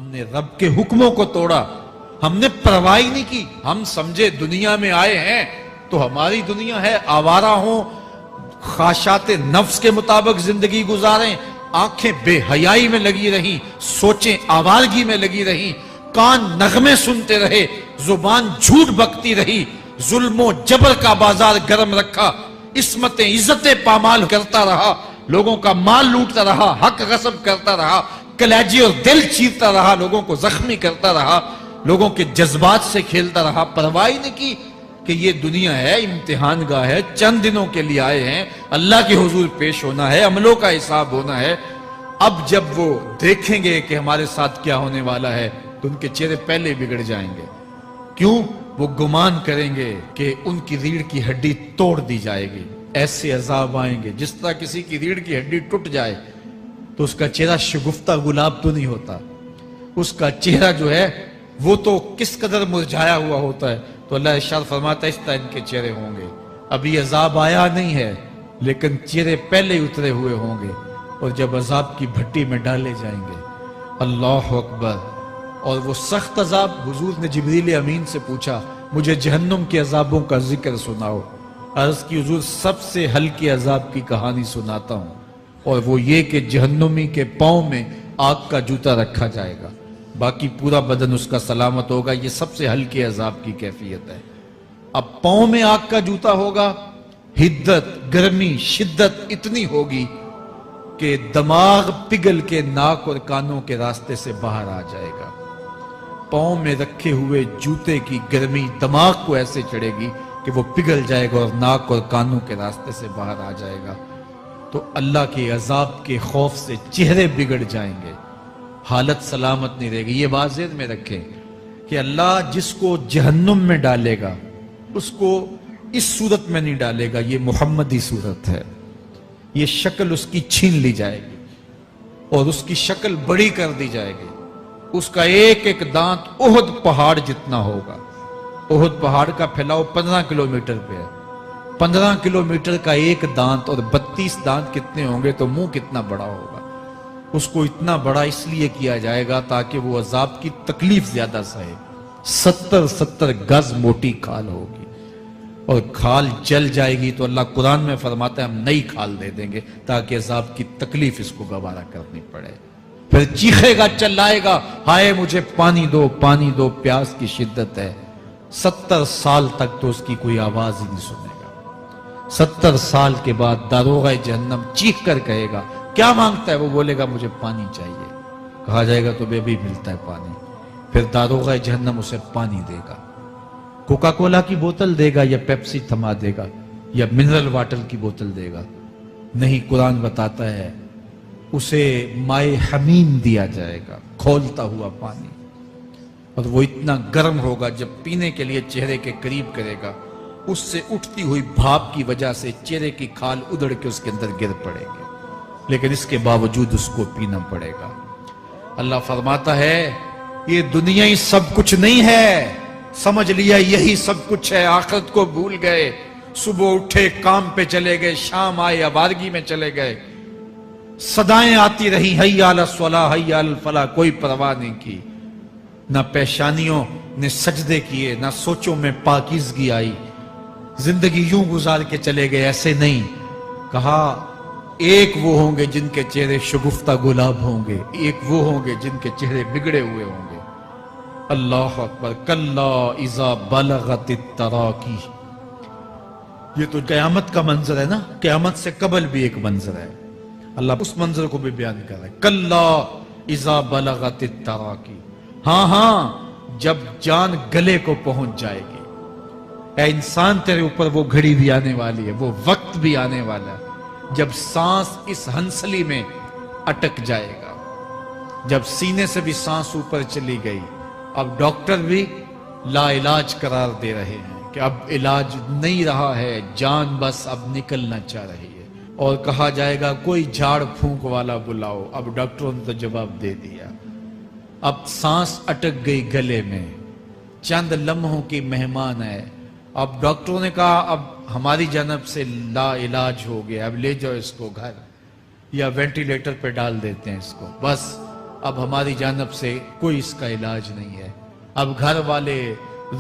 ہم نے رب کے حکموں کو توڑا، ہم نے پرواہ ہی نہیں کی. ہم سمجھے دنیا میں آئے ہیں تو ہماری دنیا ہے، آوارہ ہوں، خواہشات نفس کے مطابق زندگی گزاریں، آنکھیں بے حیائی میں لگی رہیں، سوچیں آوارگی میں لگی رہیں، کان نغمے سنتے رہے، زبان جھوٹ بکتی رہی، ظلم و جبر کا بازار گرم رکھا، عصمتیں عزتیں پامال کرتا رہا، لوگوں کا مال لوٹتا رہا، حق غصب کرتا رہا، کلیجی اور دل چیرتا رہا، لوگوں کو زخمی کرتا رہا، لوگوں کے جذبات سے کھیلتا رہا. پرواہ نہیں کی کہ یہ دنیا ہے، امتحان گاہ ہے، چند دنوں کے لیے آئے ہیں، اللہ کے حضور پیش ہونا ہے، عملوں کا حساب ہونا ہے. اب جب وہ دیکھیں گے کہ ہمارے ساتھ کیا ہونے والا ہے تو ان کے چہرے پہلے بگڑ جائیں گے. کیوں؟ وہ گمان کریں گے کہ ان کی ریڑھ کی ہڈی توڑ دی جائے گی. ایسے عذاب آئیں گے جس طرح کسی کی ریڑھ کی ہڈی ٹوٹ جائے تو اس کا چہرہ شگفتہ گلاب تو نہیں ہوتا، اس کا چہرہ جو ہے وہ تو کس قدر مرجھایا ہوا ہوتا ہے. تو اللہ ارشاد فرماتا ہے اس طرح ان کے چہرے ہوں گے. ابھی عذاب آیا نہیں ہے لیکن چہرے پہلے اترے ہوئے ہوں گے، اور جب عذاب کی بھٹی میں ڈالے جائیں گے، اللہ اکبر. اور وہ سخت عذاب، حضور نے جبریل امین سے پوچھا مجھے جہنم کے عذابوں کا ذکر سناؤ. عرض کی حضور سب سے ہلکے عذاب کی کہانی سناتا ہوں، اور وہ یہ کہ جہنمی کے پاؤں میں آگ کا جوتا رکھا جائے گا، باقی پورا بدن اس کا سلامت ہوگا. یہ سب سے ہلکے عذاب کی کیفیت ہے. اب پاؤں میں آگ کا جوتا ہوگا، حدت، گرمی، شدت اتنی ہوگی کہ دماغ پگھل کے ناک اور کانوں کے راستے سے باہر آ جائے گا. پاؤں میں رکھے ہوئے جوتے کی گرمی دماغ کو ایسے چڑھے گی کہ وہ پگھل جائے گا اور ناک اور کانوں کے راستے سے باہر آ جائے گا. تو اللہ کے عذاب کے خوف سے چہرے بگڑ جائیں گے، حالت سلامت نہیں رہے گی. یہ بات ذہن میں رکھیں کہ اللہ جس کو جہنم میں ڈالے گا اس کو اس صورت میں نہیں ڈالے گا. یہ محمدی صورت ہے، یہ شکل اس کی چھین لی جائے گی اور اس کی شکل بڑی کر دی جائے گی. اس کا ایک ایک دانت احد پہاڑ جتنا ہوگا. احد پہاڑ کا پھیلاؤ 15 کلومیٹر پہ ہے. 15 کلومیٹر کا ایک دانت اور 32 دانت کتنے ہوں گے تو منہ کتنا بڑا ہوگا. اس کو اتنا بڑا اس لیے کیا جائے گا تاکہ وہ عذاب کی تکلیف زیادہ سہے. 70 گز موٹی کھال ہوگی اور کھال جل جائے گی تو اللہ قرآن میں فرماتا ہے ہم نئی کھال دے دیں گے تاکہ عذاب کی تکلیف اس کو گوارا کرنی پڑے. پھر چیخے گا، چلائے گا، ہائے مجھے پانی دو، پانی دو، پیاس کی شدت ہے. 70 سال تک تو اس کی کوئی آواز ہی نہیں سنے گا. 70 سال کے بعد داروغہ جہنم چیخ کر کہے گا کیا مانگتا ہے؟ وہ بولے گا مجھے پانی چاہیے. کہا جائے گا تو بے بھی ملتا ہے پانی. پھر داروغہ جہنم اسے پانی دے گا. کوکا کولا کی بوتل دے گا یا پیپسی تھما دے گا یا منرل واٹر کی بوتل دے گا؟ نہیں، قرآن بتاتا ہے اسے مائے حمیم دیا جائے گا، کھولتا ہوا پانی. اور وہ اتنا گرم ہوگا جب پینے کے لیے چہرے کے قریب کرے گا اس سے اٹھتی ہوئی بھاپ کی وجہ سے چہرے کی کھال ادھڑ کے اس کے اندر گر پڑے گی، لیکن اس کے باوجود اس کو پینا پڑے گا. اللہ فرماتا ہے یہ دنیا ہی سب کچھ نہیں ہے، سمجھ لیا یہی سب کچھ ہے، آخرت کو بھول گئے. صبح اٹھے کام پہ چلے گئے، شام آئے آوارگی میں چلے گئے، صدائیں آتی رہی حی علی الصلاح حی علی الفلاح، کوئی پرواہ نہیں کی. نہ پیشانیوں نے سجدے کیے، نہ سوچوں میں پاکیزگی آئی. زندگی یوں گزار کے چلے گئے. ایسے نہیں، کہا ایک وہ ہوں گے جن کے چہرے شگفتہ گلاب ہوں گے، ایک وہ ہوں گے جن کے چہرے بگڑے ہوئے ہوں گے. اللہ اکبر. کلا اذا بلغت التراقی. یہ تو قیامت کا منظر ہے نا، قیامت سے قبل بھی ایک منظر ہے. اللہ اس منظر کو بھی بیان کر رہا ہے. کلا اذا بلغت التراقی. ہاں جب جان گلے کو پہنچ جائے گی. اے انسان تیرے اوپر وہ گھڑی بھی آنے والی ہے، وہ وقت بھی آنے والا ہے جب سانس اس ہنسلی میں اٹک جائے گا، جب سینے سے بھی سانس اوپر چلی گئی. اب ڈاکٹر بھی لا علاج قرار دے رہے ہیں کہ اب علاج نہیں رہا ہے، جان بس اب نکلنا چاہ رہی ہے. اور کہا جائے گا کوئی جھاڑ پھونک والا بلاؤ. اب ڈاکٹروں نے تو جواب دے دیا. اب سانس اٹک گئی گلے میں، چند لمحوں کی مہمان ہے. اب ڈاکٹروں نے کہا اب ہماری جانب سے لا علاج ہو گیا، اب لے جاؤ اس کو گھر یا وینٹیلیٹر پہ ڈال دیتے ہیں اس کو. بس اب ہماری جانب سے کوئی اس کا علاج نہیں ہے. اب گھر والے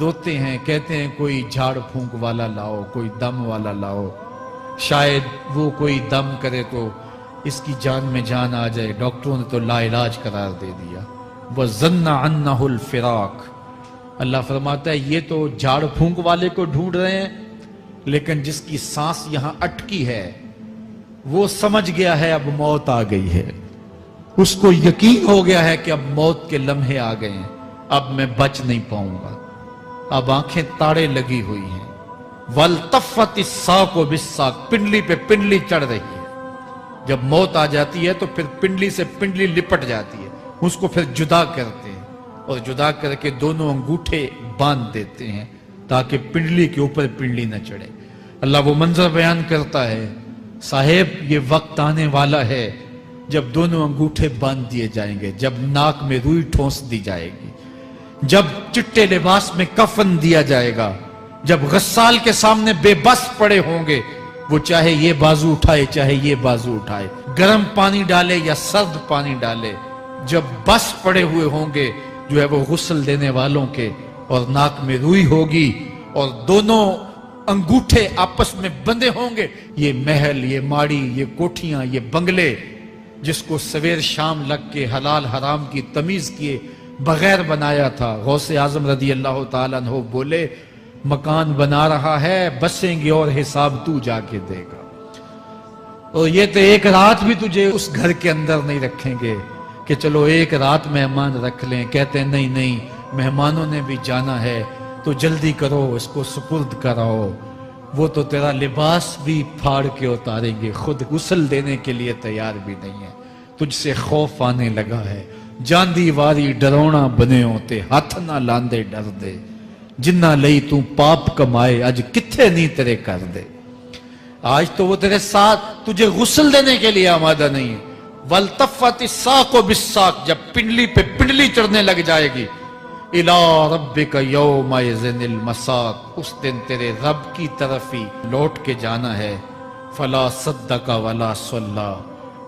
روتے ہیں، کہتے ہیں کوئی جھاڑ پھونک والا لاؤ، کوئی دم والا لاؤ، شاید وہ کوئی دم کرے تو اس کی جان میں جان آ جائے. ڈاکٹروں نے تو لا علاج قرار دے دیا. وَظَنَّ عَنَّهُ الْفِرَاقِ. اللہ فرماتا ہے یہ تو جھاڑ پھونک والے کو ڈھونڈ رہے ہیں، لیکن جس کی سانس یہاں اٹکی ہے وہ سمجھ گیا ہے اب موت آ گئی ہے. اس کو یقین ہو گیا ہے کہ اب موت کے لمحے آ گئے ہیں، اب میں بچ نہیں پاؤں گا. اب آنکھیں تاڑے لگی ہوئی ہیں. وَالْتَفَّتِ السَّاقُ بِالسَّاقِ. پنڈلی پہ پنڈلی چڑھ رہی ہے. جب موت آ جاتی ہے تو پھر پنڈلی سے پنڈلی لپٹ جاتی ہے، اس کو پھر جدا کرتے ہیں اور جدا کر کے دونوں انگوٹھے باندھ دیتے ہیں تاکہ پنڈلی کے اوپر پنڈلی نہ چڑھے. اللہ وہ منظر بیان کرتا ہے، صاحب یہ وقت آنے والا ہے جب دونوں انگوٹھے باندھ دیے جائیں گے، جب ناک میں روئی ٹھونس دی جائے گی، جب چٹے لباس میں کفن دیا جائے گا، جب غسال کے سامنے بے بس پڑے ہوں گے، وہ چاہے یہ بازو اٹھائے چاہے یہ بازو اٹھائے، گرم پانی ڈالے یا سرد پانی ڈالے، جب بس پڑے ہوئے ہوں گے جو ہے وہ غسل دینے والوں کے، اور ناک میں روئی ہوگی اور دونوں انگوٹھے آپس میں بندے ہوں گے. یہ محل، یہ ماڑی، یہ کوٹھیاں، یہ بنگلے جس کو سویر شام لگ کے حلال حرام کی تمیز کیے بغیر بنایا تھا، غوث اعظم رضی اللہ تعالیٰ عنہ بولے مکان بنا رہا ہے، بسیں گے اور حساب تو جا کے دے گا. اور یہ تو ایک رات بھی تجھے اس گھر کے اندر نہیں رکھیں گے کہ چلو ایک رات مہمان رکھ لیں. کہتے ہیں نہیں نہیں، مہمانوں نے بھی جانا ہے تو جلدی کرو، اس کو سپرد کراؤ. وہ تو تیرا لباس بھی پھاڑ کے اتاریں گے، خود غسل دینے کے لیے تیار بھی نہیں ہے. تجھ سے خوف آنے لگا ہے. جاندی واری ڈرونا بنے ہوتے، ہاتھ نہ لاندے ڈر دے، جنہ لئی تو پاپ کمائے اج کتھے نہیں تیرے کر دے. آج تو وہ تیرے ساتھ تجھے غسل دینے کے لیے آمادہ نہیں ہے. وَالْتَفَّتِ السَّاقُ بِالسَّاقِ. جب پنڈلی پہ پنڈلی چڑھنے لگ جائے گی. إِلَىٰ رَبِّكَ يَوْمَئِذٍ الْمَسَاقُ. اس دن تیرے رب کی طرف ہی لوٹ کے جانا ہے. فَلَا صَدَّقَ وَلَا صَلَّىٰ.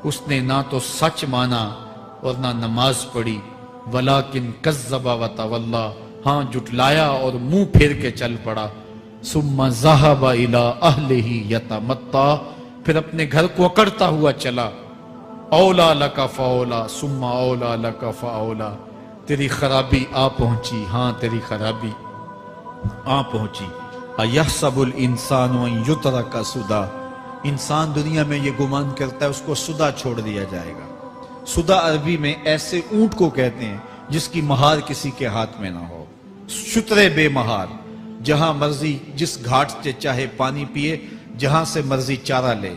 اس نے نہ تو سچ مانا اور نہ نماز پڑھی. وَلَٰكِنْ كَذَّبَ وَتَوَلَّىٰ. ہاں جھٹلایا اور منہ پھیر کے چل پڑا. ثُمَّ ذَهَبَ إِلَىٰ أَهْلِهِ يَتَمَطَّىٰ. پھر اپنے گھر کو اکڑتا ہوا چلا. أَوْلَىٰ لَكَ فَأَوْلَىٰ ثُمَّ أَوْلَىٰ لَكَ فَأَوْلَىٰ. تیری خرابی آ پہنچی، ہاں تیری خرابی آ پہنچی. أَيَحْسَبُ الْإِنسَانُ أَن يُتْرَكَ سُدًى. انسان دنیا میں یہ گمان کرتا ہے اس کو سدا چھوڑ دیا جائے گا. سدا عربی میں ایسے اونٹ کو کہتے ہیں جس کی مہار کسی کے ہاتھ میں نہ ہو. شترے بے مہار، جہاں مرضی جس گھاٹ سے چاہے پانی پیے، جہاں سے مرضی چارہ لے،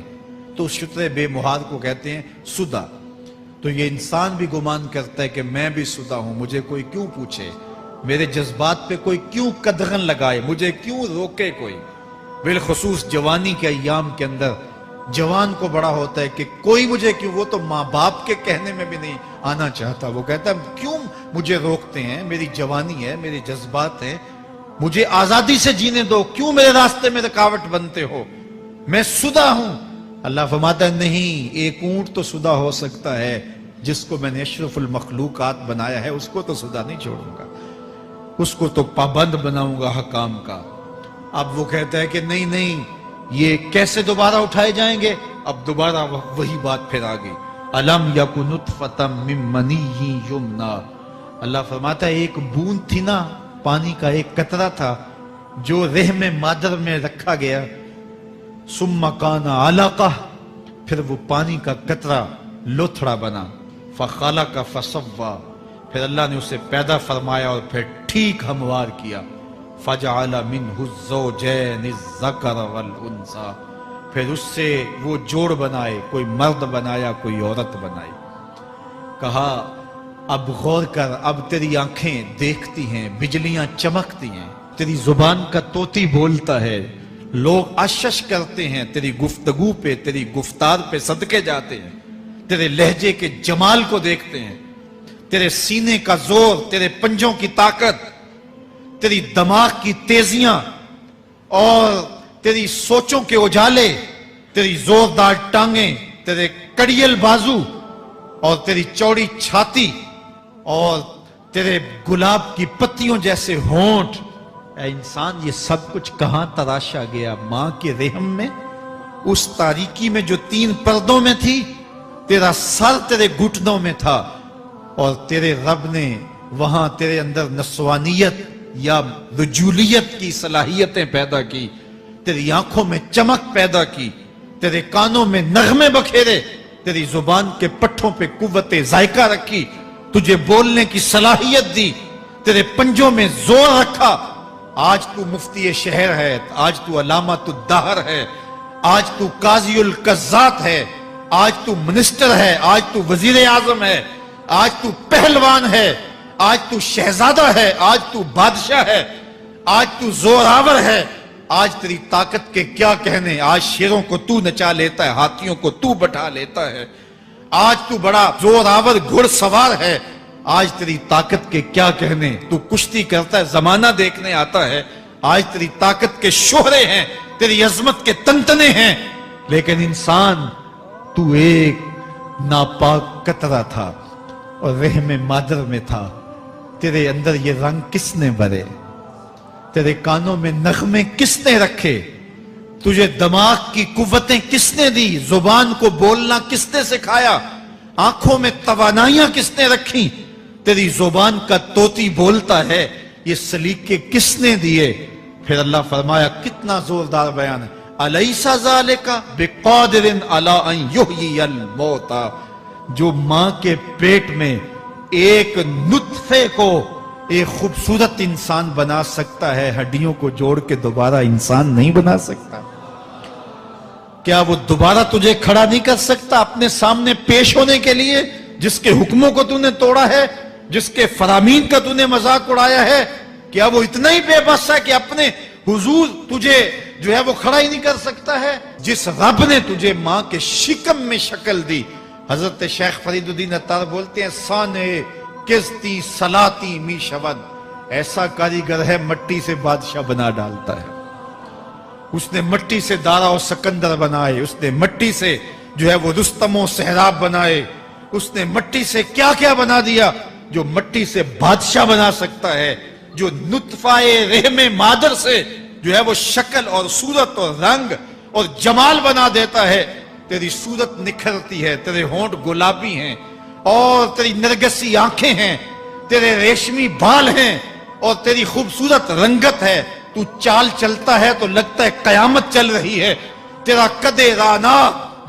تو شترے بے مہار کو کہتے ہیں سدا. تو یہ انسان بھی گمان کرتا ہے کہ میں بھی سدا ہوں، مجھے کوئی کیوں پوچھے، میرے جذبات پہ کوئی کیوں قدغن لگائے، مجھے کیوں روکے کوئی. بالخصوص جوانی کے ایام کے اندر جوان کو بڑا ہوتا ہے کہ کوئی مجھے کیوں. وہ تو ماں باپ کے کہنے میں بھی نہیں آنا چاہتا. وہ کہتا ہے کیوں مجھے روکتے ہیں، میری جوانی ہے، میرے جذبات ہیں، مجھے آزادی سے جینے دو، کیوں میرے راستے میں رکاوٹ بنتے ہو، میں سدا ہوں. اللہ فرماتا ہے نہیں، ایک اونٹ تو سدا ہو سکتا ہے، جس کو میں نے اشرف المخلوقات بنایا ہے اس کو تو سدا نہیں چھوڑوں گا، اس کو تو پابند بناؤں گا حکام کا. اب وہ کہتا ہے کہ نہیں نہیں، یہ کیسے دوبارہ اٹھائے جائیں گے. اب دوبارہ وہی بات پھر آ گئی. الم یک نطفۃ من منی یمنی. اللہ فرماتا ہے ایک بوند تھی نا، پانی کا ایک قطرہ تھا جو رحم مادر میں رکھا گیا. ثم کان علقہ. پھر وہ پانی کا قطرہ لوتھڑا بنا. فخلق فسوی. پھر اللہ نے اسے پیدا فرمایا اور پھر ٹھیک ہموار کیا. فجعل منہ الزوجین الذکر والانثی. پھر اس سے وہ جوڑ بنائے، کوئی مرد بنایا کوئی عورت بنائی. کہا اب غور کر، اب تیری آنکھیں دیکھتی ہیں، بجلیاں چمکتی ہیں، تیری زبان کا طوطی بولتا ہے، لوگ اشش کرتے ہیں تیری گفتگو پہ، تیری گفتار پہ صدقے جاتے ہیں، تیرے لہجے کے جمال کو دیکھتے ہیں، تیرے سینے کا زور، تیرے پنجوں کی طاقت، تیری دماغ کی تیزیاں اور تیری سوچوں کے اجالے، تیری زوردار ٹانگیں، تیرے کڑیل بازو اور تیری چوڑی چھاتی اور تیرے گلاب کی پتیوں جیسے ہونٹ، اے انسان یہ سب کچھ کہاں تراشا گیا؟ ماں کے رحم میں، اس تاریکی میں جو 3 پردوں میں تھی۔ تیرا سر تیرے گھٹنوں میں تھا، اور تیرے رب نے وہاں تیرے اندر نسوانیت یا رجولیت کی صلاحیتیں پیدا کی، تیری آنکھوں میں چمک پیدا کی، تیرے کانوں میں نغمے بکھیرے، تیری زبان کے پٹھوں پہ قوت ذائقہ رکھی، تجھے بولنے کی صلاحیت دی، تیرے پنجوں میں زور رکھا۔ آج تو مفتی شہر ہے، آج تو علامۃ الدہر ہے، آج تو قاضی القضات ہے، آج تو منسٹر ہے، آج تو وزیر اعظم ہے، آج تو پہلوان ہے، آج تو شہزادہ ہے، آج تو بادشاہ ہے، آج تو زوراور ہے۔ آج تیری طاقت کے کیا کہنے؟ آج شیروں کو تو نچا لیتا ہے، ہاتھیوں کو تو بٹھا لیتا ہے، آج تو بڑا زوراور گھڑ سوار ہے۔ آج تیری طاقت کے کیا کہنے؟ تو کشتی کرتا ہے، زمانہ دیکھنے آتا ہے۔ آج تیری طاقت کے شوہرے ہیں، تیری عظمت کے تنتنے ہیں، لیکن انسان تو ایک ناپاک قطرہ تھا اور رحم مادر میں تھا۔ تیرے اندر یہ رنگ کس نے بھرے؟ تیرے کانوں میں نغمے کس نے رکھے؟ تجھے دماغ کی قوتیں کس نے دی؟ زبان کو بولنا کس نے سکھایا؟ آنکھوں میں توانائیاں کس نے رکھی؟ تیری زبان کا طوطی بولتا ہے، یہ سلیقے کس نے دیے؟ پھر اللہ فرمایا، کتنا زوردار بیان ہے، الیس ذالک بقادر علی ان یحیی الموتى، جو ماں کے پیٹ میں ایک نطفے کو ایک خوبصورت انسان بنا سکتا ہے، ہڈیوں کو جوڑ کے دوبارہ انسان نہیں بنا سکتا؟ کیا وہ دوبارہ تجھے کھڑا نہیں کر سکتا اپنے سامنے پیش ہونے کے لیے، جس کے حکموں کو تو نے توڑا ہے، جس کے فرامین کا تو نے مذاق اڑایا ہے؟ کیا وہ اتنا ہی بے بس ہے کہ اپنے حضور تجھے جو ہے وہ کھڑا ہی نہیں کر سکتا ہے؟ جس رب نے تجھے ماں کے شکم میں شکل دی، حضرت شیخ فرید الدین عطار بولتے ہیں، سانے کستی سلاتی می شود، ایسا کاریگر ہے مٹی سے بادشاہ بنا ڈالتا ہے۔ اس نے مٹی سے دارا و سکندر بنائے، اس نے مٹی سے جو ہے وہ رستم و سہراب بنائے، اس نے مٹی سے کیا کیا بنا دیا، جو مٹی سے بادشاہ بنا سکتا ہے، جو نطفہ رحم مادر سے جو ہے وہ شکل اور صورت اور رنگ اور جمال بنا دیتا ہے۔ تیری صورت نکھرتی ہے، تیرے ہونٹ گلابی ہیں اور تیری نرگسی آنکھیں ہیں، تیرے ریشمی بال ہیں اور تیری خوبصورت رنگت ہے، تو چال چلتا ہے تو لگتا ہے قیامت چل رہی ہے، تیرا قد رانا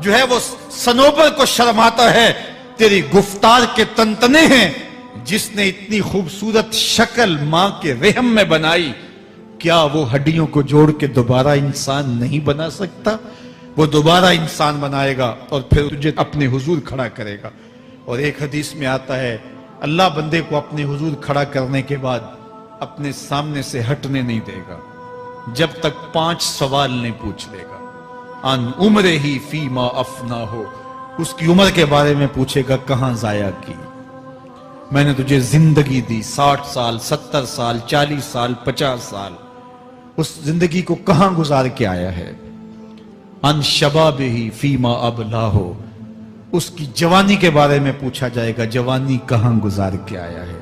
جو ہے وہ صنوبر کو شرماتا ہے، تیری گفتار کے تنتنے ہیں۔ جس نے اتنی خوبصورت شکل ماں کے رحم میں بنائی، کیا وہ ہڈیوں کو جوڑ کے دوبارہ انسان نہیں بنا سکتا؟ وہ دوبارہ انسان بنائے گا اور پھر تجھے اپنے حضور کھڑا کرے گا۔ اور ایک حدیث میں آتا ہے، اللہ بندے کو اپنے حضور کھڑا کرنے کے بعد اپنے سامنے سے ہٹنے نہیں دے گا جب تک 5 سوال نہیں پوچھ لے گا۔ ان عمرہ ہی فیما افنا ہو، اس کی عمر کے بارے میں پوچھے گا، کہاں ضائع کی؟ میں نے تجھے زندگی دی، 60 سال 70 سال 40 سال 50 سال، اس زندگی کو کہاں گزار کے آیا ہے؟ ان شباب ہی فیما ابلا ہو، اس کی جوانی کے بارے میں پوچھا جائے گا، جوانی کہاں گزار کے آیا ہے؟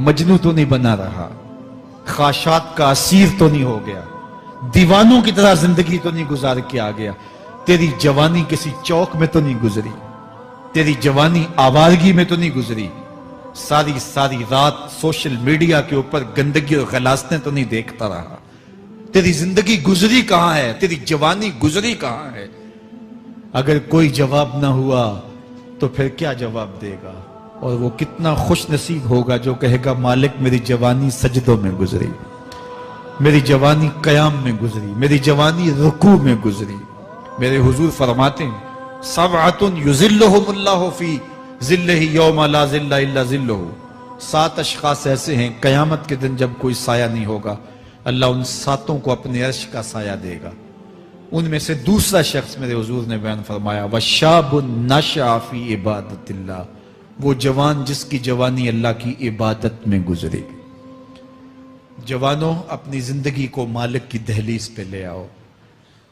مجنوں تو نہیں بنا رہا، خواہشات کا اسیر تو نہیں ہو گیا، دیوانوں کی طرح زندگی تو نہیں گزار کے آ گیا؟ تیری جوانی کسی چوک میں تو نہیں گزری، تیری جوانی آوارگی میں تو نہیں گزری، ساری رات سوشل میڈیا کے اوپر گندگی اور غلاظتیں تو نہیں دیکھتا رہا؟ تیری زندگی گزری کہاں ہے؟ تیری جوانی گزری کہاں ہے؟ اگر کوئی جواب نہ ہوا تو پھر کیا جواب دے گا؟ اور وہ کتنا خوش نصیب ہوگا جو کہے گا، مالک میری جوانی سجدوں میں گزری، میری جوانی قیام میں گزری، میری جوانی رکوع میں گزری۔ میرے حضور فرماتے ہیں، سبعۃ یظلھم اللہ فی ظلہ یوم لا ظل الا ظلہ، 7 اشخاص ایسے ہیں قیامت کے دن جب کوئی سایہ نہیں ہوگا، اللہ ان 7 کو اپنے عرش کا سایہ دے گا۔ ان میں سے دوسرا شخص میرے حضور نے بیان فرمایا، وَشَابٌ نَشَأَ فِي عِبَادَةِ اللَّهِ، وہ جوان جس کی جوانی اللہ کی عبادت میں گزرے۔ جوانوں، اپنی زندگی کو مالک کی دہلیز پہ لے آؤ،